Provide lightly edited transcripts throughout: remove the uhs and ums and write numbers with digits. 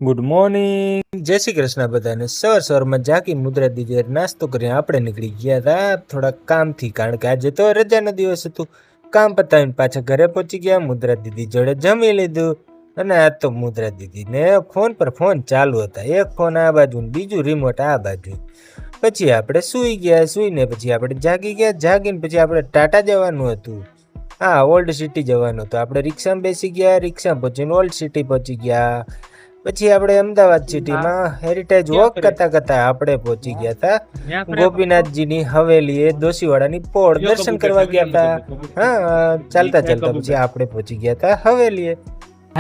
Good morning, જય શ્રી કૃષ્ણ બધાને. સવારમાં જાગી મુદ્રા દીદી નાસ્તો કરીને આપણે નીકળી ગયા હતા થોડા કામથી, કારણ કે આજે તો રજાનો દિવસ હતું. કામ પતાવીને પાછા ઘરે પહોંચી ગયા. મુદ્રા દીદી જોડે જમી લીધું અને આ તો મુદ્રા દીદીને ફોન પર ફોન ચાલુ હતા, એક ફોન આ બાજુ ને બીજું રિમોટ આ બાજુ. પછી આપણે સૂઈ ગયા, સૂઈને પછી આપણે જાગી ગયા. જાગીને પછી આપણે ટાટા જવાનું હતું, હા ઓલ્ડ સિટી જવાનું હતું. આપણે રિક્ષામાં બેસી ગયા, રિક્ષામાં પહોંચીને ઓલ્ડ સિટી પહોંચી ગયા. પછી આપણે અમદાવાદ સિટીમાં હેરિટેજ વોક કરતા કરતા આપણે પહોંચી ગયા હતા ગોપીનાથજીની હવેલીએ, દોશીવાડાની પોળ દર્શન કરવા ગયા હતા. હા, ચાલતા ચાલતા પછી આપણે પહોંચી ગયા હતા હવેલીએ.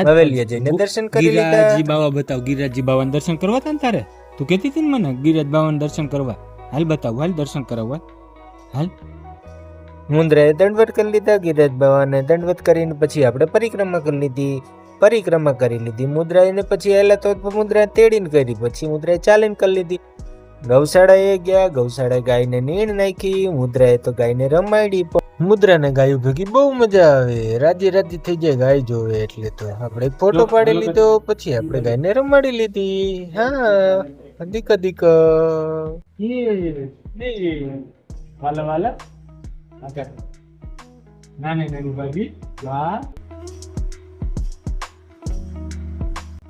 હવેલીએ જઈને દર્શન કરી લીધા. ગિરિરાજજી બાવા બતાવ, ગિરિરાજજી બાવાના દર્શન કરવા હતા ને તારે? તું કહેતી હતી ને મને ગિરિરાજ બાવાના દર્શન કરવા. હાલ બતાવ, હાલ દર્શન કરાવવા હાલ. મુંદ્રાએ દંડવત કરી લીધા, ગિરિરાજ બાવાને દંડવત કરીને પછી આપણે પરિક્રમા કરી લીધી. પરિક્રમા કરી લીધી મુદ્રાએ, પછી એલા તો મુદ્રાએ તેડીને કરી, પછી મુદ્રાએ ચાલીને કરી લીધી. ગૌશાળાએ ગયા, ગૌશાળાએ ગાયને નીણ નાખી. મુદ્રાએ તો ગાયને રમાડી. મુદ્રાને ગાયું ભેગી બહુ મજા આવે, રાજી રાજી થઈ જાય ગાય જોવે એટલે. તો આપણે ફોટો પાડી લીધો, પછી આપણે ગાયને રમાડી લીધી. હા, અધિક અધિક વાલા વાલા નાની નાની ભાભી. વાહ,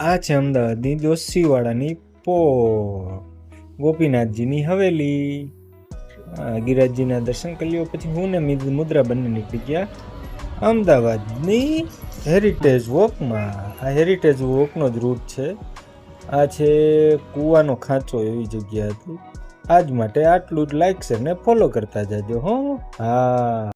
આ છે અમદાવાદની દોશીવાડાની પોળ, ગોપીનાથજીની હવેલી. ગિરિરાજજીના દર્શન કરી લ્યો. પછી હું ને મુદ્રા બંને નીકળી ગયા અમદાવાદની હેરિટેજ વોકમાં. આ હેરિટેજ વોકનો જ રૂટ છે. આ છે કૂવાનો ખાંચો, એવી જગ્યા હતી. આજ માટે આટલું જ. લાઈક શેર ને ફોલો કરતા જાજો હો. હા.